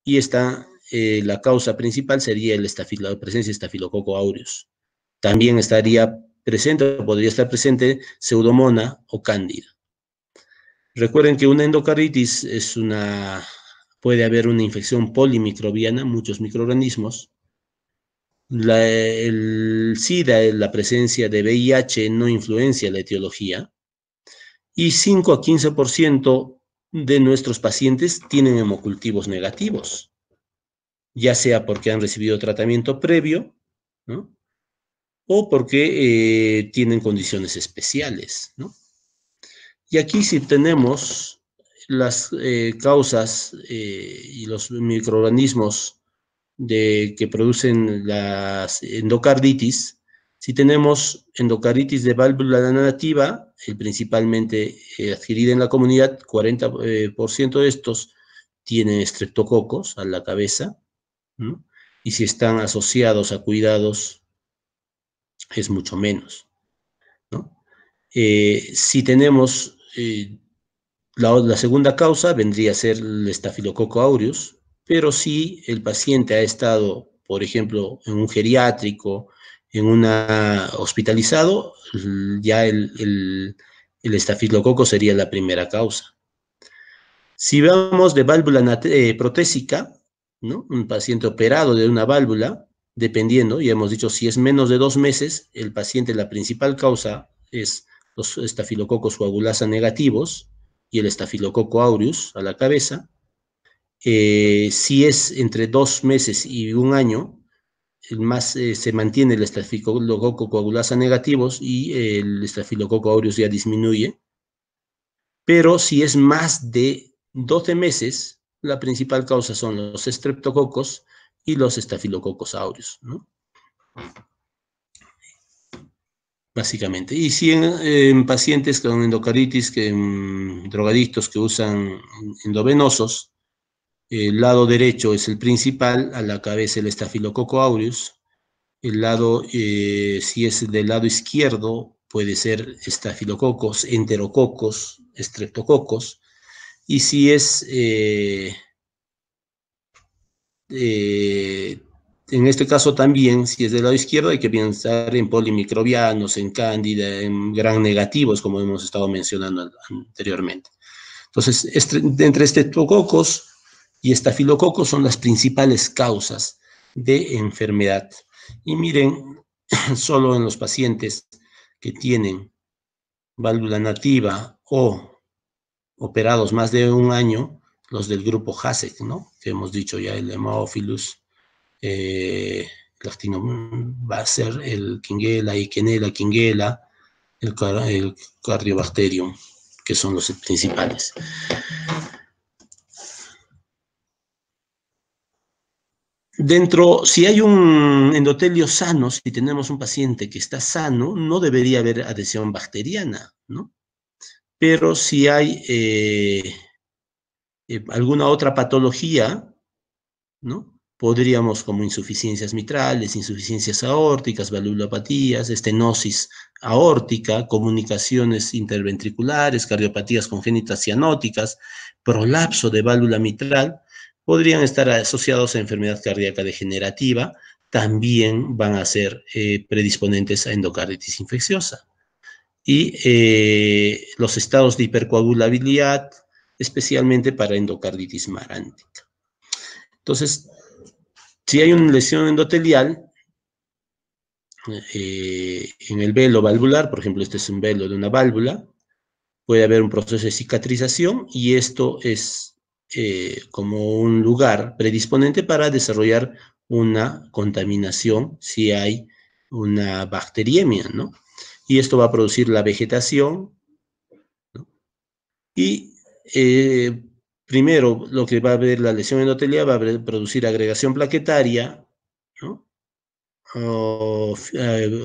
y la causa principal sería la presencia de Staphylococcus aureus. También estaría presente, o podría estar presente, Pseudomonas o Cándida. Recuerden que una endocarditis puede haber una infección polimicrobiana, muchos microorganismos. El SIDA, la presencia de VIH, no influencia la etiología. Y 5 a 15% de nuestros pacientes tienen hemocultivos negativos, ya sea porque han recibido tratamiento previo, ¿no?, o porque tienen condiciones especiales, ¿no? Y aquí sí tenemos las causas y los microorganismos que producen las endocarditis. Si tenemos endocarditis de válvula nativa, principalmente adquirida en la comunidad, 40% de estos tienen streptococos a la cabeza, ¿no? Y si están asociados a cuidados, es mucho menos, ¿no? Si tenemos la segunda causa, vendría a ser el Staphylococcus aureus, pero si el paciente ha estado, por ejemplo, en un geriátrico, hospitalizado, ya el estafilococo sería la primera causa. Si vamos de válvula protésica, ¿no?, un paciente operado de una válvula, dependiendo, ya hemos dicho, si es menos de 2 meses, el paciente, la principal causa es los estafilococos coagulasa negativos y el Staphylococcus aureus a la cabeza. Si es entre 2 meses y 1 año, se mantiene el Staphylococcus coagulasa negativos y el Staphylococcus aureus ya disminuye. Pero si es más de 12 meses, la principal causa son los streptococos y los Staphylococcus aureus, ¿no?, básicamente. Y si en pacientes con endocarditis, drogadictos que usan endovenosos, el lado derecho es el principal, a la cabeza el Staphylococcus aureus. Si es del lado izquierdo, puede ser estafilococos, enterococos, streptococos. Y si es, en este caso también, si es del lado izquierdo, hay que pensar en polimicrobianos, en cándida, en gram negativos, como hemos estado mencionando anteriormente. Entonces, entre streptococos y estafilococos son las principales causas de enfermedad. Y miren, solo en los pacientes que tienen válvula nativa o operados más de 1 año, los del grupo HASEC, ¿no?, que hemos dicho ya, el Haemophilus, Lactinobacter, el Quinquela, el Cardiobacterium, que son los principales. Si hay un endotelio sano, si tenemos un paciente que está sano, no debería haber adhesión bacteriana, ¿no? Pero si hay alguna otra patología, ¿no?, podríamos, como insuficiencias mitrales, insuficiencias aórticas, valvulopatías, estenosis aórtica, comunicaciones interventriculares, cardiopatías congénitas cianóticas, prolapso de válvula mitral, podrían estar asociados a enfermedad cardíaca degenerativa, también van a ser predisponentes a endocarditis infecciosa. Y los estados de hipercoagulabilidad, especialmente para endocarditis marántica. Entonces, si hay una lesión endotelial en el velo valvular, por ejemplo, este es un velo de una válvula, puede haber un proceso de cicatrización y esto es como un lugar predisponente para desarrollar una contaminación si hay una bacteriemia, ¿no? Y esto va a producir la vegetación, ¿no? Y primero, lo que va a haber la lesión endotelial va a producir agregación plaquetaria, ¿no?, o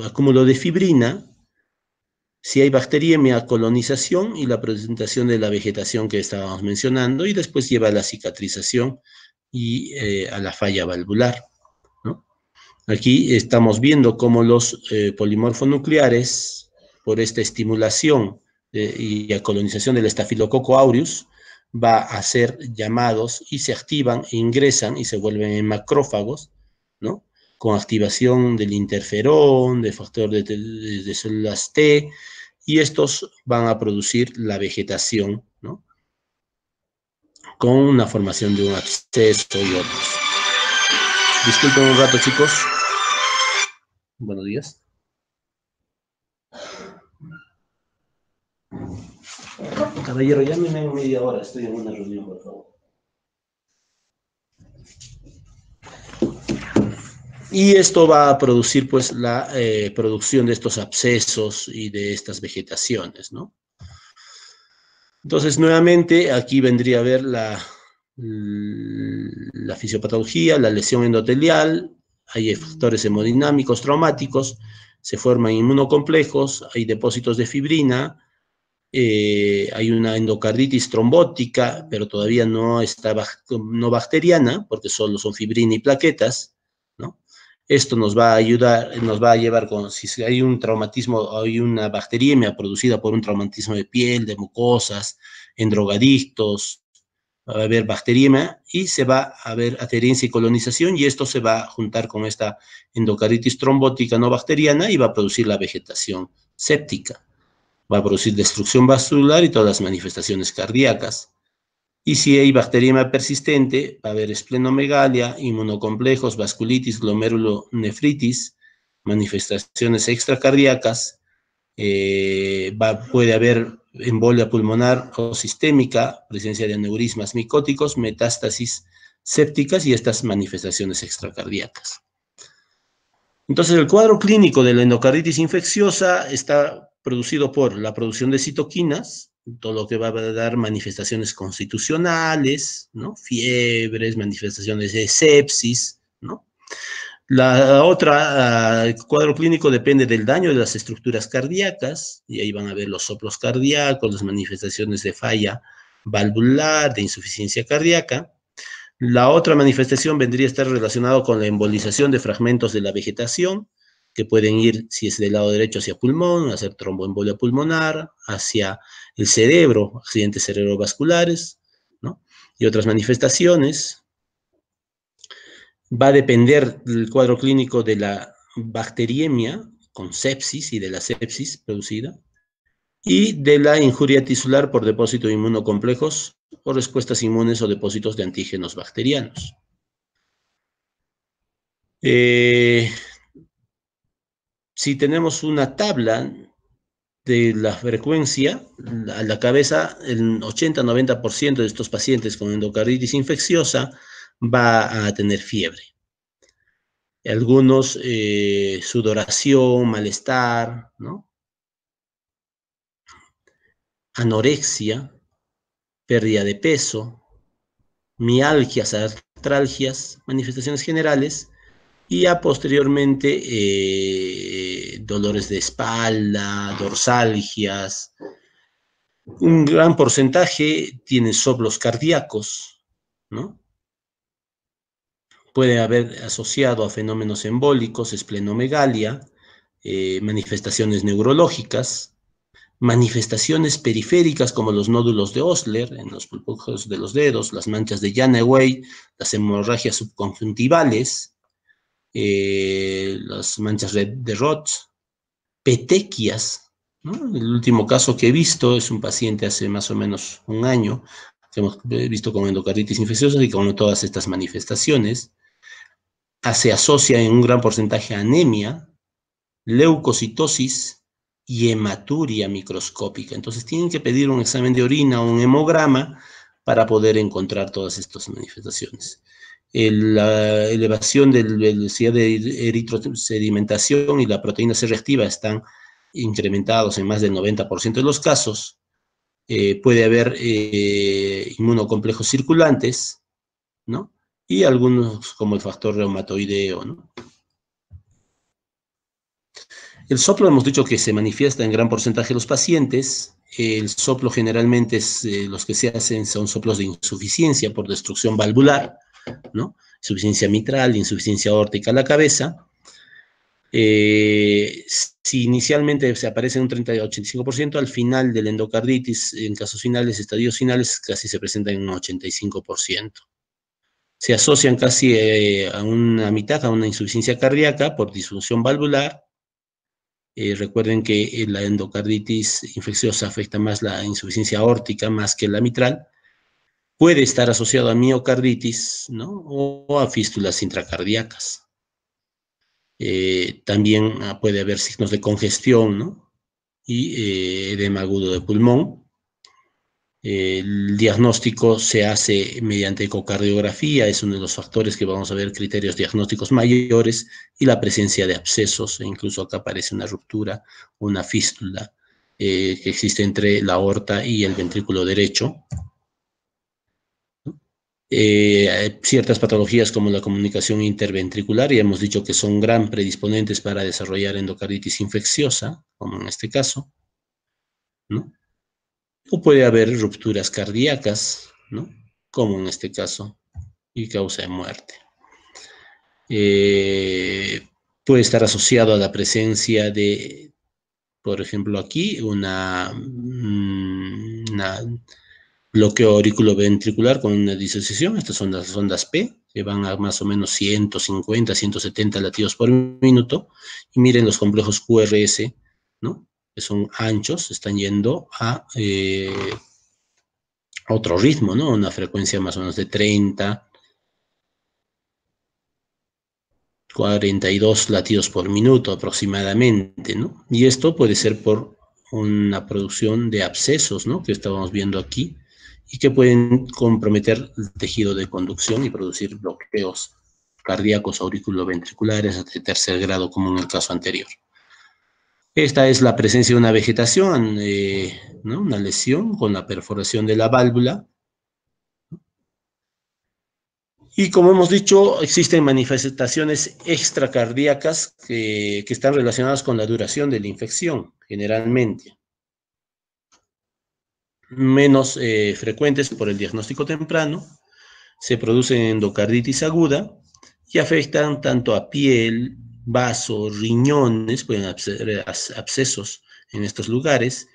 acúmulo de fibrina. Si hay bacteriemia, colonización y la presentación de la vegetación que estábamos mencionando, y después lleva a la cicatrización y a la falla valvular, ¿no? Aquí estamos viendo cómo los polimorfonucleares, por esta estimulación y colonización del Staphylococcus aureus, va a ser llamados y se activan e ingresan y se vuelven en macrófagos, ¿no? Con activación del interferón, del factor de células T, y estos van a producir la vegetación, ¿no? Con una formación de un absceso y otros. Disculpen un rato, chicos. Buenos días. Caballero, llámeme en media hora, estoy en una reunión, por favor. Y esto va a producir, pues, la producción de estos abscesos y de estas vegetaciones, ¿no? Entonces, nuevamente, aquí vendría a ver la fisiopatología, la lesión endotelial, hay factores hemodinámicos traumáticos, se forman inmunocomplejos, hay depósitos de fibrina, hay una endocarditis trombótica, pero todavía no está no bacteriana, porque solo son fibrina y plaquetas, ¿no? Esto nos va a ayudar, nos va a llevar con, si hay un traumatismo, hay una bacteriemia producida por un traumatismo de piel, de mucosas, en drogadictos, va a haber bacteriemia y se va a haber adherencia y colonización, y esto se va a juntar con esta endocarditis trombótica no bacteriana y va a producir la vegetación séptica. Va a producir destrucción vascular y todas las manifestaciones cardíacas. Y si hay bacteriemia persistente, va a haber esplenomegalia, inmunocomplejos, vasculitis, glomerulonefritis, manifestaciones extracardíacas, puede haber embolia pulmonar o sistémica, presencia de aneurismas micóticos, metástasis sépticas y estas manifestaciones extracardíacas. Entonces, el cuadro clínico de la endocarditis infecciosa está producido por la producción de citoquinas, todo lo que va a dar manifestaciones constitucionales, ¿no? Fiebres, manifestaciones de sepsis, ¿no? La otra, el cuadro clínico depende del daño de las estructuras cardíacas, y ahí van a ver los soplos cardíacos, las manifestaciones de falla valvular, de insuficiencia cardíaca. La otra manifestación vendría a estar relacionado con la embolización de fragmentos de la vegetación, que pueden ir, si es del lado derecho, hacia pulmón, hacer tromboembolia pulmonar, hacia el cerebro, accidentes cerebrovasculares, ¿no? Y otras manifestaciones. Va a depender del cuadro clínico de la bacteriemia, con sepsis y de la sepsis producida, y de la injuria tisular por depósito de inmunocomplejos o respuestas inmunes o depósitos de antígenos bacterianos. Si tenemos una tabla de la frecuencia, a la cabeza, el 80-90% de estos pacientes con endocarditis infecciosa va a tener fiebre. Algunos, sudoración, malestar, ¿no? Anorexia, pérdida de peso, mialgias, artralgias, manifestaciones generales, y ya posteriormente dolores de espalda, dorsalgias. Un gran porcentaje tiene soplos cardíacos, ¿no? Puede haber asociado a fenómenos embólicos, esplenomegalia, manifestaciones neurológicas, manifestaciones periféricas como los nódulos de Osler en los pulpos de los dedos, las manchas de Janeway, las hemorragias subconjuntivales, las manchas de Roth, petequias, ¿no? El último caso que he visto es un paciente hace más o menos un año que hemos visto con endocarditis infecciosa y con todas estas manifestaciones. Se asocia en un gran porcentaje a anemia, leucocitosis y hematuria microscópica. Entonces tienen que pedir un examen de orina o un hemograma para poder encontrar todas estas manifestaciones. La elevación de la velocidad de eritrosedimentación y la proteína C reactiva están incrementados en más del 90% de los casos. Puede haber inmunocomplejos circulantes, ¿no? Y algunos como el factor reumatoideo, ¿no? El soplo hemos dicho que se manifiesta en gran porcentaje de los pacientes. El soplo generalmente los que se hacen son soplos de insuficiencia por destrucción valvular, ¿no? Insuficiencia mitral, insuficiencia aórtica a la cabeza. Si inicialmente se aparece en un 30-85%, al final de la endocarditis, en casos finales, estadios finales, casi se presenta en un 85%. Se asocian casi a una mitad a una insuficiencia cardíaca por disfunción valvular. Recuerden que la endocarditis infecciosa afecta más la insuficiencia aórtica más que la mitral. Puede estar asociado a miocarditis, ¿no? O a fístulas intracardíacas. También puede haber signos de congestión, ¿no? Y edema agudo de pulmón. El diagnóstico se hace mediante ecocardiografía, es uno de los factores que vamos a ver, criterios diagnósticos mayores, y la presencia de abscesos, e incluso acá aparece una ruptura, una fístula que existe entre la aorta y el ventrículo derecho. Hay ciertas patologías como la comunicación interventricular, y hemos dicho que son gran predisponentes para desarrollar endocarditis infecciosa, como en este caso, ¿no? O puede haber rupturas cardíacas, ¿no? Como en este caso, y causa de muerte. Puede estar asociado a la presencia de, por ejemplo, aquí, una bloqueo auriculoventricular con una disociación. Estas son las ondas P, que van a más o menos 150, 170 latidos por minuto. Y miren los complejos QRS, ¿no? Que son anchos, están yendo a otro ritmo, ¿no? Una frecuencia más o menos de 30, 42 latidos por minuto aproximadamente, ¿no? Y esto puede ser por una producción de abscesos, ¿no? Que estábamos viendo aquí, y que pueden comprometer el tejido de conducción y producir bloqueos cardíacos auriculoventriculares de tercer grado, como en el caso anterior. Esta es la presencia de una vegetación, ¿no? Una lesión con la perforación de la válvula. Y como hemos dicho, existen manifestaciones extracardíacas que están relacionadas con la duración de la infección, generalmente. Menos frecuentes por el diagnóstico temprano, se producen endocarditis aguda y afectan tanto a piel, vasos, riñones, pueden haber abscesos en estos lugares,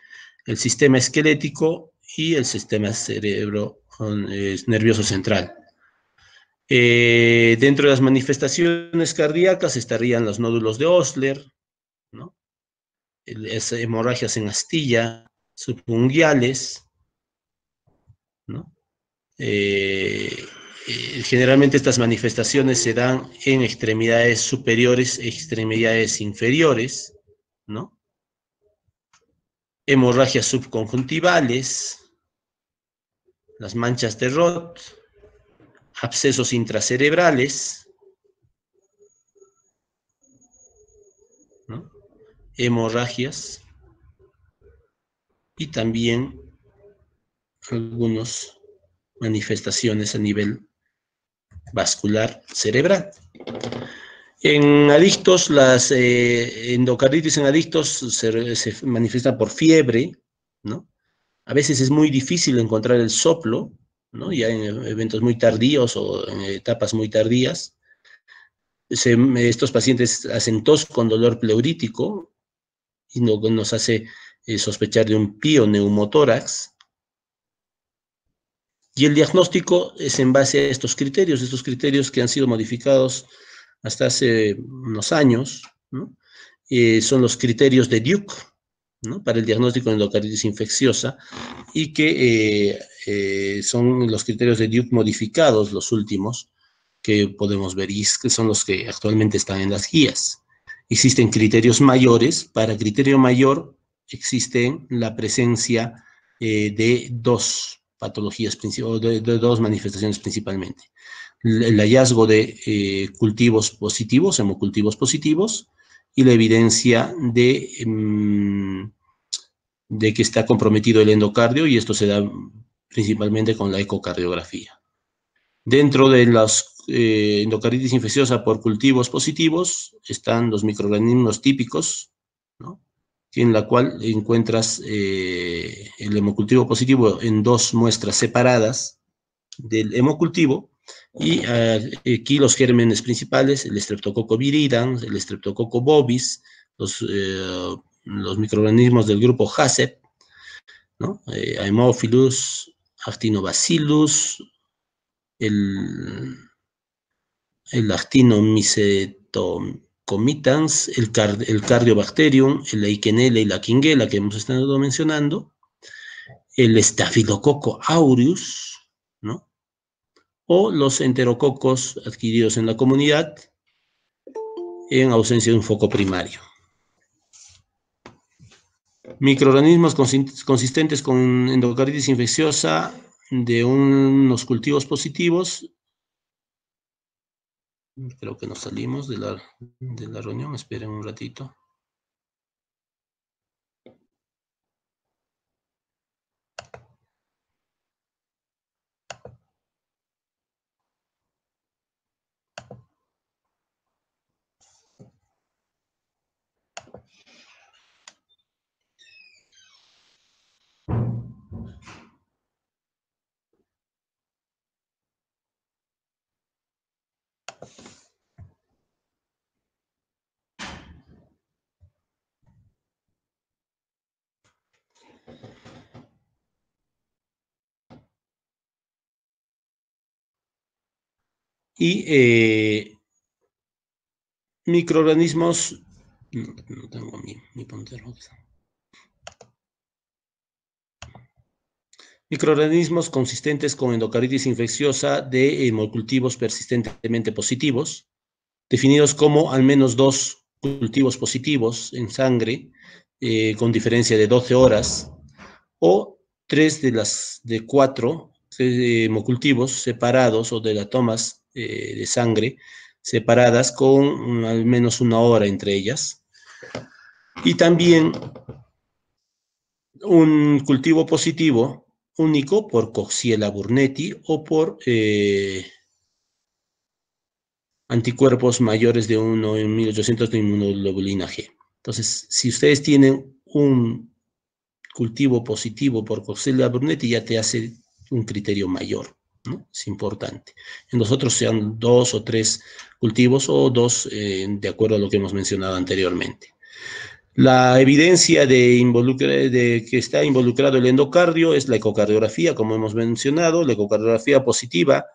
el sistema esquelético y el sistema nervioso central. Dentro de las manifestaciones cardíacas estarían los nódulos de Osler, ¿no? Hemorragias en astilla, subunguiales, ¿no? Generalmente estas manifestaciones se dan en extremidades superiores e extremidades inferiores, ¿no? Hemorragias subconjuntivales, las manchas de Roth, abscesos intracerebrales, ¿no? Hemorragias y también algunas manifestaciones a nivel vascular cerebral. En adictos, las endocarditis en adictos se manifiestan por fiebre, ¿no? A veces es muy difícil encontrar el soplo, ¿no? Ya en eventos muy tardíos o en etapas muy tardías. Estos pacientes hacen tos con dolor pleurítico y nos hace sospechar de un pioneumotórax. Y el diagnóstico es en base a estos criterios que han sido modificados hasta hace unos años, ¿no? Son los criterios de Duke, ¿no? Para el diagnóstico de endocarditis infecciosa, y que son los criterios de Duke modificados, los últimos, que podemos ver, y que son los que actualmente están en las guías. Existen criterios mayores. Para criterio mayor existe la presencia de dos patologías, de dos manifestaciones principalmente. El hallazgo de cultivos positivos, hemocultivos positivos, y la evidencia de que está comprometido el endocardio, y esto se da principalmente con la ecocardiografía. Dentro de las endocarditis infecciosa por cultivos positivos están los microorganismos típicos, ¿no? En la cual encuentras el hemocultivo positivo en dos muestras separadas del hemocultivo, Y aquí los gérmenes principales, el Streptococcus viridans, el Streptococcus bovis, los microorganismos del grupo HACCP, ¿no? Haemophilus, Actinobacillus, el Actinomycetocomitans, el Cardiobacterium, el Leichenella y la Quinguela que hemos estado mencionando, el Staphylococcus aureus, ¿no? O los enterococos adquiridos en la comunidad en ausencia de un foco primario. Microorganismos consistentes con endocarditis infecciosa de unos cultivos positivos. Creo que nos salimos de la reunión, esperen un ratito. Y microorganismos, no tengo mi puntero. Microorganismos consistentes con endocarditis infecciosa de hemocultivos persistentemente positivos, definidos como al menos 2 cultivos positivos en sangre, con diferencia de 12 horas, o 3 de 4 hemocultivos separados o de tomas de sangre separadas con al menos 1 hora entre ellas. Y también un cultivo positivo único por Coxiella burnetii o por anticuerpos mayores de 1 en 1800 de inmunoglobulina G. Entonces, si ustedes tienen un cultivo positivo por Coxiella burnetii, ya te hace un criterio mayor, ¿no? Es importante. En los otros sean 2 o 3 cultivos o 2 de acuerdo a lo que hemos mencionado anteriormente. La evidencia de que está involucrado el endocardio es la ecocardiografía, como hemos mencionado. La ecocardiografía positiva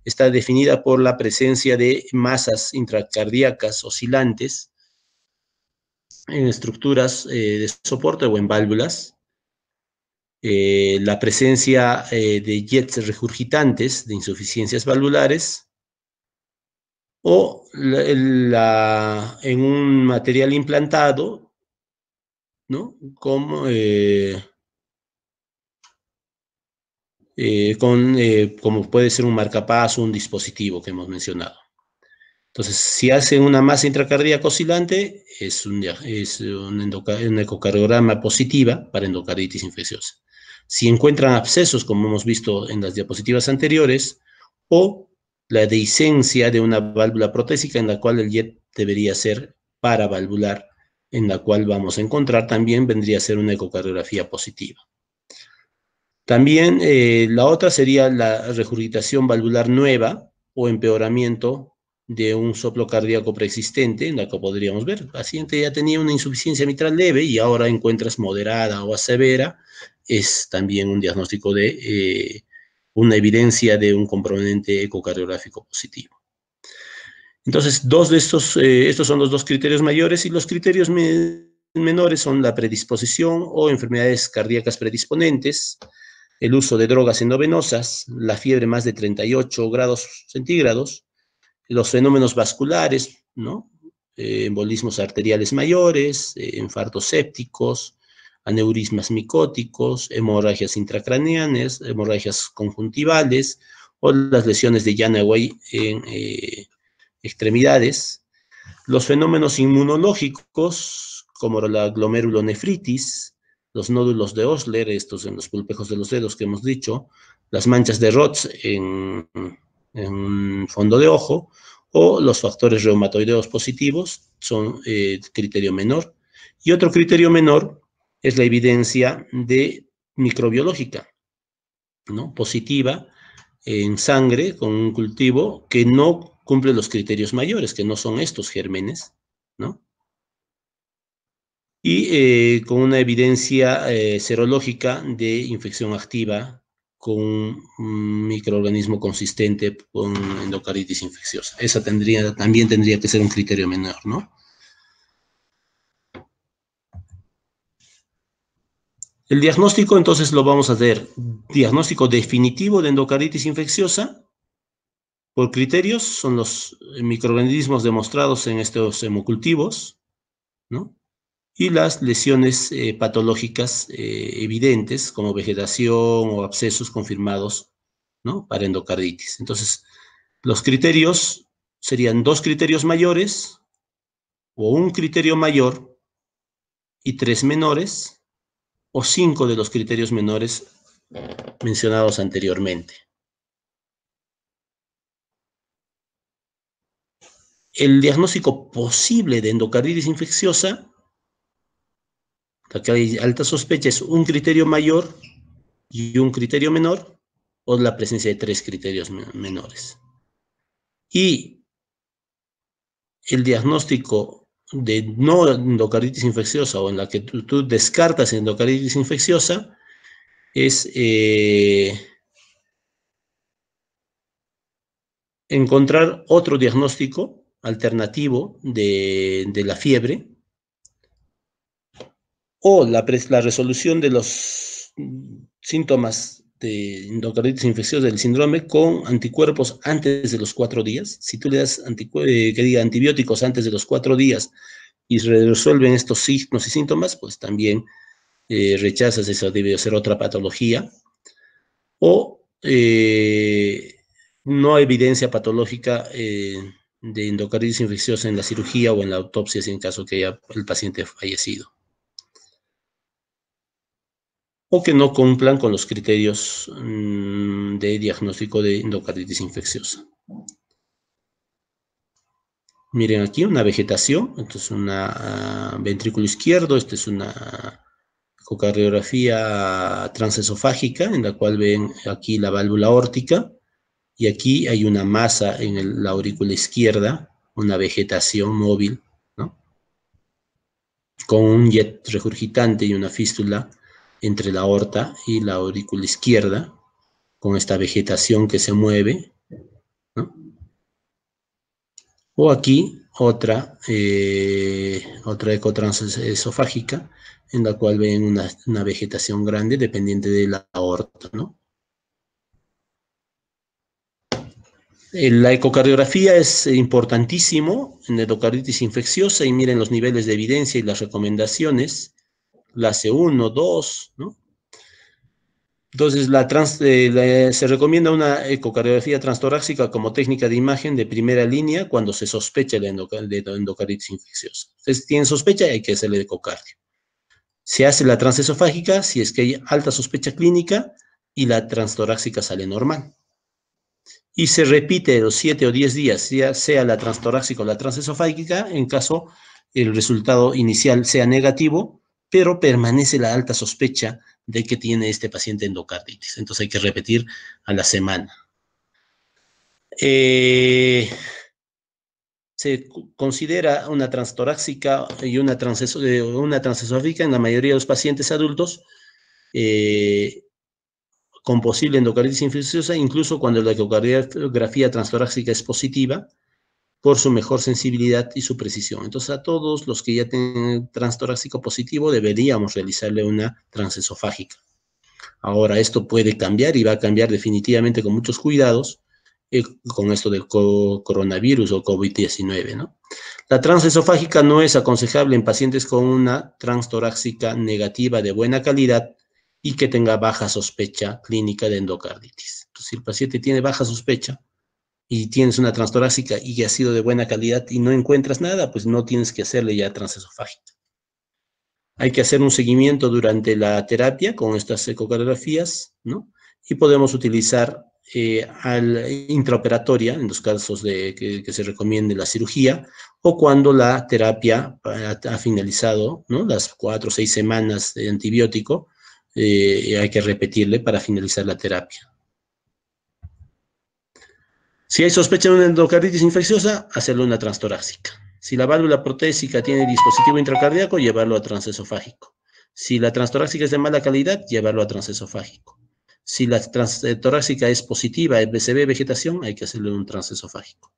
está definida por la presencia de masas intracardíacas oscilantes en estructuras de soporte o en válvulas. La presencia de jets regurgitantes, de insuficiencias valvulares, o en un material implantado, ¿no? Como como puede ser un marcapaso, un dispositivo que hemos mencionado. Entonces, si hacen una masa intracardíaca oscilante, es un ecocardiograma positiva para endocarditis infecciosa. Si encuentran abscesos, como hemos visto en las diapositivas anteriores, o la dehiscencia de una válvula protésica en la cual el jet debería ser paravalvular, en la cual vamos a encontrar también vendría a ser una ecocardiografía positiva. También la otra sería la regurgitación valvular nueva o empeoramiento de un soplo cardíaco preexistente, en la que podríamos ver, el paciente ya tenía una insuficiencia mitral leve y ahora encuentras moderada o severa, es también un diagnóstico de una evidencia de un componente ecocardiográfico positivo. Entonces, estos son los 2 criterios mayores, y los criterios menores son la predisposición o enfermedades cardíacas predisponentes, el uso de drogas endovenosas, la fiebre más de 38 grados centígrados, los fenómenos vasculares, ¿no? Embolismos arteriales mayores, infartos sépticos, aneurismas micóticos, hemorragias intracraneanas, hemorragias conjuntivales, o las lesiones de Janaway en extremidades. Los fenómenos inmunológicos, como la glomerulonefritis, los nódulos de Osler, estos en los pulpejos de los dedos que hemos dicho, las manchas de Rotz en fondo de ojo, o los factores reumatoideos positivos son criterio menor. Y otro criterio menor es la evidencia de microbiológica, ¿no? Positiva, en sangre con un cultivo que no cumple los criterios mayores, que no son estos gérmenes, ¿no? Y con una evidencia serológica de infección activa con un microorganismo consistente con endocarditis infecciosa. Esa también tendría que ser un criterio menor, ¿no? El diagnóstico, entonces, lo vamos a hacer. Diagnóstico definitivo de endocarditis infecciosa, por criterios, son los microorganismos demostrados en estos hemocultivos, ¿no? Y las lesiones patológicas evidentes, como vegetación o abscesos confirmados, ¿no? Para endocarditis. Entonces, los criterios serían 2 criterios mayores, o un criterio mayor y 3 menores, o 5 de los criterios menores mencionados anteriormente. El diagnóstico posible de endocarditis infecciosa, acá hay alta sospecha, es un criterio mayor y un criterio menor, o la presencia de 3 criterios menores. Y el diagnóstico de no endocarditis infecciosa, o en la que tú descartas endocarditis infecciosa, es encontrar otro diagnóstico alternativo de la fiebre, o la resolución de los síntomas de endocarditis infecciosa del síndrome con anticuerpos antes de los 4 días. Si tú le das antibióticos antes de los 4 días y resuelven estos signos y síntomas, pues también rechazas, eso debe ser otra patología. O no hay evidencia patológica de endocarditis infecciosa en la cirugía o en la autopsia, si en caso que haya el paciente fallecido, o que no cumplan con los criterios de diagnóstico de endocarditis infecciosa. Miren aquí una vegetación, esto es una ventrículo izquierdo, esta es una ecocardiografía transesofágica, en la cual ven aquí la válvula aórtica, y aquí hay una masa en la aurícula izquierda, una vegetación móvil, ¿no? Con un jet regurgitante y una fístula entre la aorta y la aurícula izquierda, con esta vegetación que se mueve, ¿no? O aquí otra ecotransesofágica, en la cual ven una vegetación grande dependiente de la aorta, ¿no? La ecocardiografía es importantísimo en endocarditis infecciosa, y miren los niveles de evidencia y las recomendaciones, clase 1, 2, ¿no? Entonces, se recomienda una ecocardiografía transtorácica como técnica de imagen de primera línea cuando se sospecha de endocarditis infecciosa. Entonces, tienen sospecha y hay que hacerle ecocardio. Se hace la transesofágica si es que hay alta sospecha clínica y la transtorácica sale normal. Y se repite los 7 o 10 días, sea la transtorácica o la transesofágica, en caso el resultado inicial sea negativo, pero permanece la alta sospecha de que tiene este paciente endocarditis. Entonces hay que repetir a la semana. Se considera una transtorácica y una transesofágica en la mayoría de los pacientes adultos con posible endocarditis infecciosa, incluso cuando la ecocardiografía transtorácica es positiva, por su mejor sensibilidad y su precisión. Entonces, a todos los que ya tienen transtorácico positivo, deberíamos realizarle una transesofágica. Ahora, esto puede cambiar y va a cambiar definitivamente con muchos cuidados con esto del coronavirus o COVID-19, ¿no? La transesofágica no es aconsejable en pacientes con una transtorácica negativa de buena calidad y que tenga baja sospecha clínica de endocarditis. Entonces, si el paciente tiene baja sospecha y tienes una transtorácica y que ha sido de buena calidad y no encuentras nada, pues no tienes que hacerle ya transesofágica. Hay que hacer un seguimiento durante la terapia con estas ecocardiografías, ¿no? Y podemos utilizar intraoperatoria, en los casos de que se recomiende la cirugía, o cuando la terapia ha finalizado, ¿no? Las 4 o 6 semanas de antibiótico, hay que repetirle para finalizar la terapia. Si hay sospecha de una endocarditis infecciosa, hacerle una transtorácica. Si la válvula protésica tiene dispositivo intracardíaco, llevarlo a transesofágico. Si la transtorácica es de mala calidad, llevarlo a transesofágico. Si la transtorácica es positiva, se ve vegetación, hay que hacerle un transesofágico.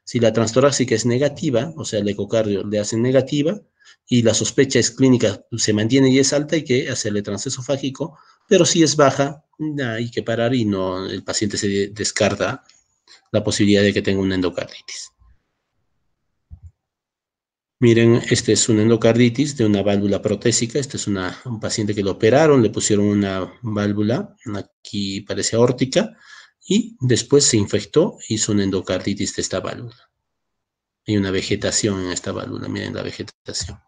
Si la transtorácica es negativa, o sea, el ecocardio le hacen negativa, y la sospecha es clínica, se mantiene y es alta, hay que hacerle transesofágico, pero si es baja, hay que parar y no, el paciente se descarta la posibilidad de que tenga una endocarditis. Miren, este es una endocarditis de una válvula protésica. Este es un paciente que lo operaron, le pusieron una válvula, aquí parece aórtica, y después se infectó, hizo una endocarditis de esta válvula. Hay una vegetación en esta válvula, miren la vegetación.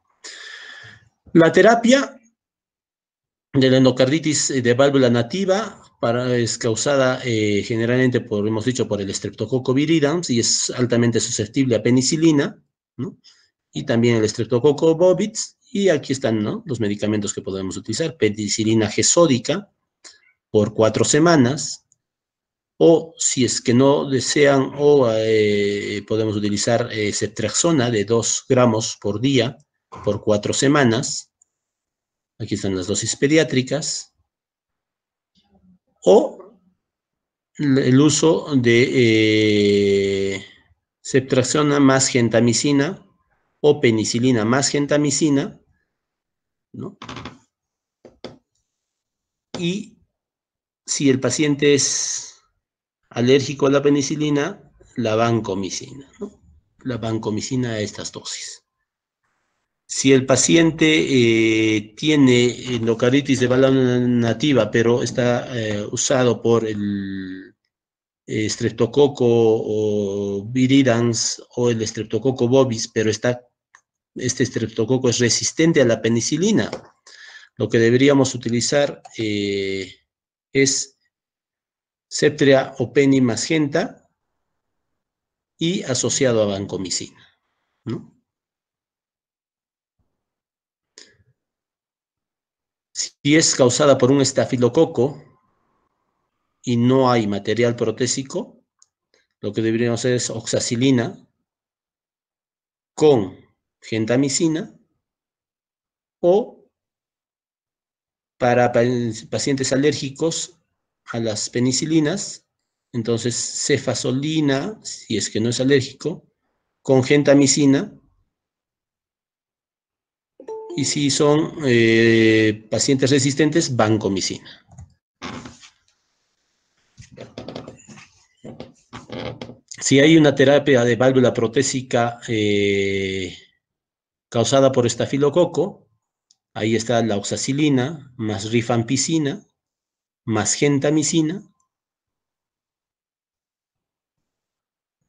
La terapia de la endocarditis de válvula nativa es causada generalmente por, hemos dicho, por el Streptococcus viridans y es altamente susceptible a penicilina, ¿no? Y también el Streptococcus bovis, y aquí están, ¿no?, los medicamentos que podemos utilizar: penicilina G sódica por 4 semanas, o si es que no desean, o podemos utilizar ceftriaxona de 2 gramos por día por 4 semanas. Aquí están las dosis pediátricas. O el uso de ceftriaxona más gentamicina o penicilina más gentamicina, ¿no? Y si el paciente es alérgico a la penicilina, la vancomicina, ¿no? La vancomicina a estas dosis. Si el paciente tiene endocarditis de válvula nativa, pero está usado por el Streptococcus o viridans o el Streptococcus bovis, pero este Streptococcus es resistente a la penicilina, lo que deberíamos utilizar es Ceftria o Peni más Genta y asociado a vancomicina, ¿no? Si es causada por un estafilococo y no hay material protésico, lo que deberíamos hacer es oxacilina con gentamicina, o para pacientes alérgicos a las penicilinas, entonces cefazolina, si es que no es alérgico, con gentamicina, y si son pacientes resistentes, vancomicina. Si hay una terapia de válvula protésica causada por estafilococo, ahí está la oxacilina más rifampicina más gentamicina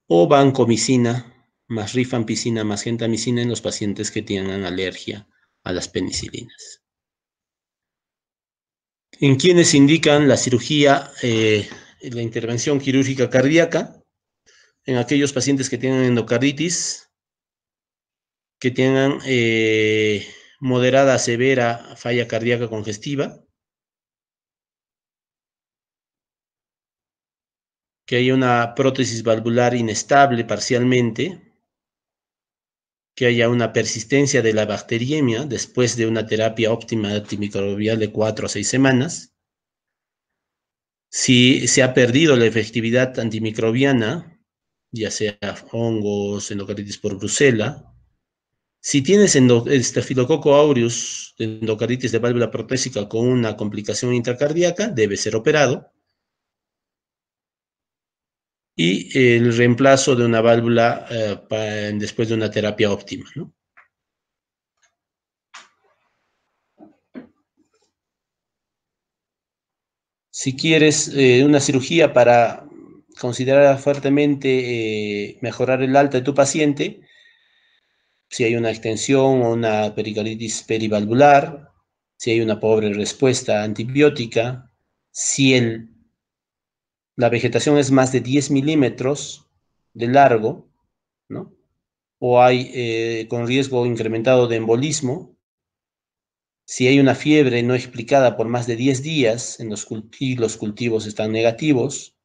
o vancomicina más rifampicina más gentamicina en los pacientes que tienen alergia a las penicilinas. En quienes indican la cirugía, la intervención quirúrgica cardíaca, en aquellos pacientes que tienen endocarditis, que tengan moderada a severa falla cardíaca congestiva, que haya una prótesis valvular inestable parcialmente, que haya una persistencia de la bacteriemia después de una terapia óptima antimicrobial de 4 a 6 semanas, si se ha perdido la efectividad antimicrobiana, ya sea hongos, endocarditis por brucela, si tienes Staphylococcus aureus, endocarditis de válvula protésica con una complicación intracardíaca, debe ser operado, y el reemplazo de una válvula después de una terapia óptima, ¿no? Si quieres una cirugía para considerar fuertemente mejorar el alta de tu paciente, si hay una extensión o una pericarditis perivalvular, si hay una pobre respuesta antibiótica, si la vegetación es más de 10 milímetros de largo, ¿no?, o hay con riesgo incrementado de embolismo, si hay una fiebre no explicada por más de 10 días y los cultivos están negativos,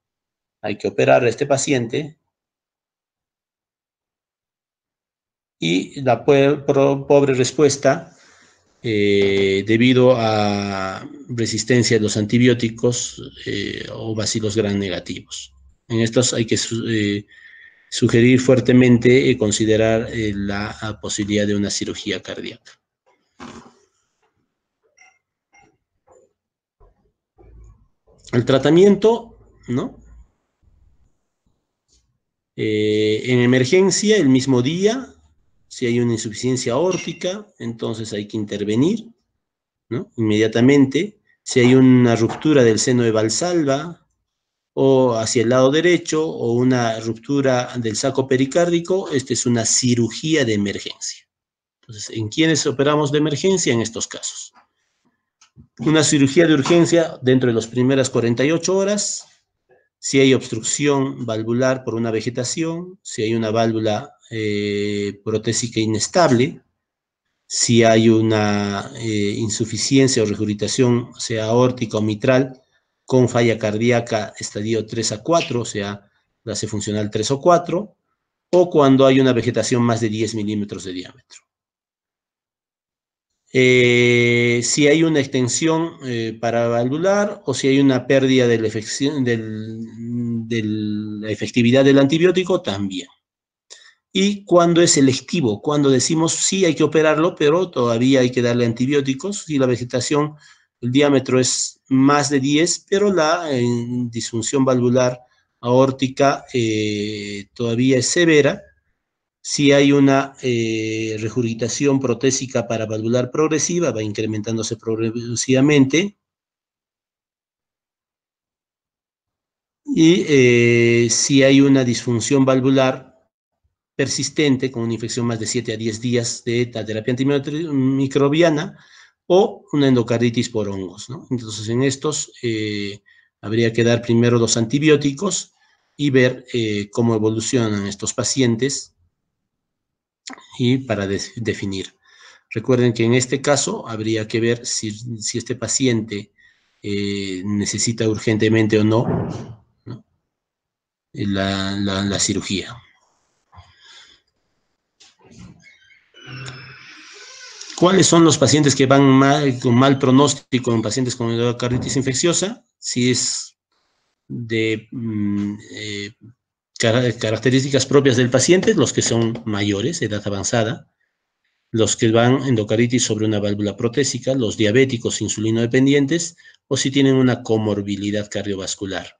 hay que operar a este paciente y la pobre respuesta debido a resistencia a los antibióticos o bacilos gram negativos. En estos hay que sugerir fuertemente considerar la posibilidad de una cirugía cardíaca. El tratamiento, ¿no? En emergencia, el mismo día, si hay una insuficiencia aórtica, entonces hay que intervenir, ¿no? Inmediatamente. Si hay una ruptura del seno de Valsalva o hacia el lado derecho o una ruptura del saco pericárdico, esta es una cirugía de emergencia. Entonces, ¿en quiénes operamos de emergencia? En estos casos. Una cirugía de urgencia dentro de las primeras 48 horas, si hay obstrucción valvular por una vegetación, si hay una válvula protésica inestable, si hay una insuficiencia o regurgitación, sea aórtica o mitral, con falla cardíaca estadio 3 a 4, o sea, clase funcional 3 o 4, o cuando hay una vegetación más de 10 milímetros de diámetro. Si hay una extensión paravalvular o si hay una pérdida de la efectividad del antibiótico, también. Y cuando es selectivo, cuando decimos sí hay que operarlo, pero todavía hay que darle antibióticos, si la vegetación, el diámetro es más de 10, pero la disfunción valvular aórtica todavía es severa. Si hay una regurgitación protésica paravalvular progresiva, va incrementándose progresivamente. Y si hay una disfunción valvular persistente con una infección más de 7 a 10 días de terapia antimicrobiana o una endocarditis por hongos, ¿no? Entonces, en estos habría que dar primero los antibióticos y ver cómo evolucionan estos pacientes y para definir. Recuerden que en este caso habría que ver si este paciente necesita urgentemente o no, ¿no? La cirugía. ¿Cuáles son los pacientes que van con mal pronóstico en pacientes con endocarditis infecciosa? Si es de características propias del paciente, los que son mayores, edad avanzada, los que van endocarditis sobre una válvula protésica, los diabéticos insulino dependientes, o si tienen una comorbilidad cardiovascular.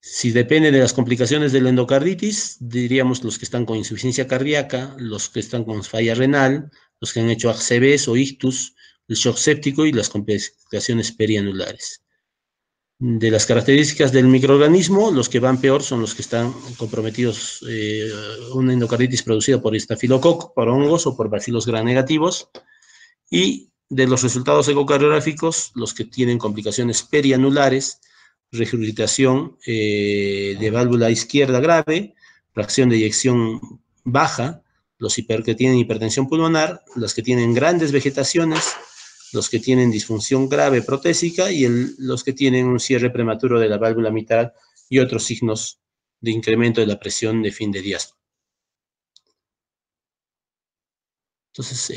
Si depende de las complicaciones de la endocarditis, diríamos los que están con insuficiencia cardíaca, los que están con falla renal, los que han hecho ACVs o ictus, el shock séptico y las complicaciones perianulares. De las características del microorganismo, los que van peor son los que están comprometidos, una endocarditis producida por estafilococo, por hongos o por bacilos gram negativos, y de los resultados ecocardiográficos, los que tienen complicaciones perianulares, regurgitación de válvula izquierda grave, fracción de eyección baja, los que tienen hipertensión pulmonar, los que tienen grandes vegetaciones, los que tienen disfunción grave protésica y los que tienen un cierre prematuro de la válvula mitral y otros signos de incremento de la presión de fin de diástole. Entonces,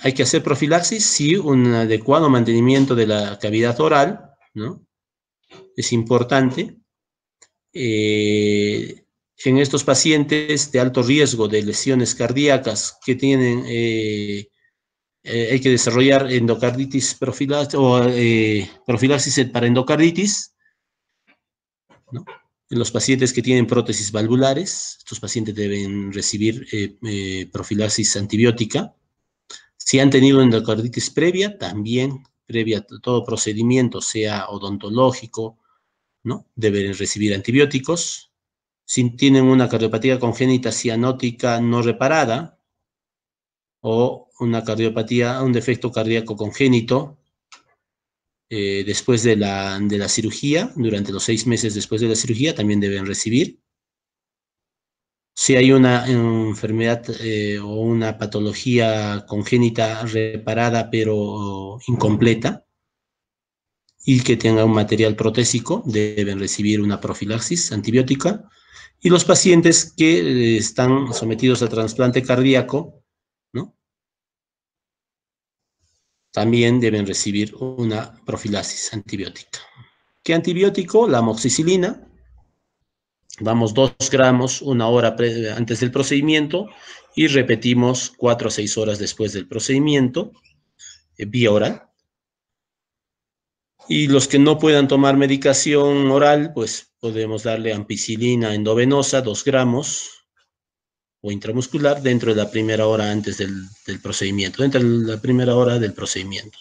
hay que hacer profilaxis, sí, un adecuado mantenimiento de la cavidad oral, ¿no? Es importante. En estos pacientes de alto riesgo de lesiones cardíacas que tienen, hay que desarrollar endocarditis profilaxis o profilaxis para endocarditis, ¿no? En los pacientes que tienen prótesis valvulares, estos pacientes deben recibir profilaxis antibiótica. Si han tenido endocarditis previa, también previa a todo procedimiento, sea odontológico, ¿no? Deben recibir antibióticos. Si tienen una cardiopatía congénita cianótica no reparada o una cardiopatía, un defecto cardíaco congénito, después de la cirugía, durante los 6 meses después de la cirugía, también deben recibir. Si hay una enfermedad o una patología congénita reparada pero incompleta y que tenga un material protésico, deben recibir una profilaxis antibiótica. Y los pacientes que están sometidos a trasplante cardíaco, ¿no?, también deben recibir una profilaxis antibiótica. ¿Qué antibiótico? La amoxicilina. Damos 2 gramos 1 hora antes del procedimiento y repetimos 4 a 6 horas después del procedimiento, vía oral. Y los que no puedan tomar medicación oral, pues podemos darle ampicilina endovenosa, 2 gramos, o intramuscular, dentro de la primera hora antes del procedimiento, dentro de la primera hora del procedimiento.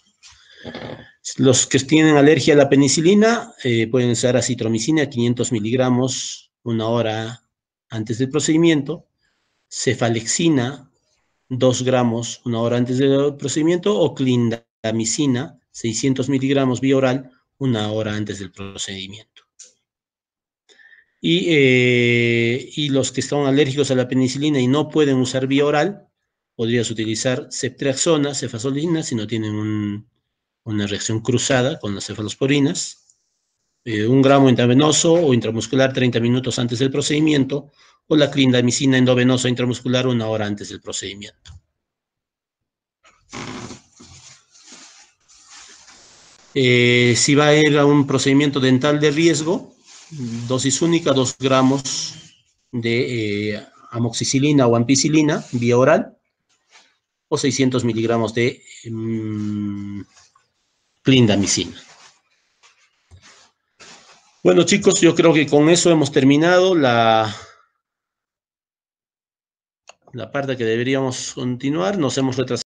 Los que tienen alergia a la penicilina pueden usar acitromicina, 500 miligramos, 1 hora antes del procedimiento, cefalexina, 2 gramos, 1 hora antes del procedimiento, o clindamicina, 600 miligramos vía oral, 1 hora antes del procedimiento. Y los que están alérgicos a la penicilina y no pueden usar vía oral, podrías utilizar ceftriaxona, cefazolina, si no tienen una reacción cruzada con las cefalosporinas, 1 gramo intravenoso o intramuscular 30 minutos antes del procedimiento, o la clindamicina endovenosa intramuscular 1 hora antes del procedimiento. Si va a ir a un procedimiento dental de riesgo, dosis única, 2 gramos de amoxicilina o ampicilina vía oral, o 600 miligramos de clindamicina. Bueno, chicos, yo creo que con eso hemos terminado la parte que deberíamos continuar. Nos hemos retrasado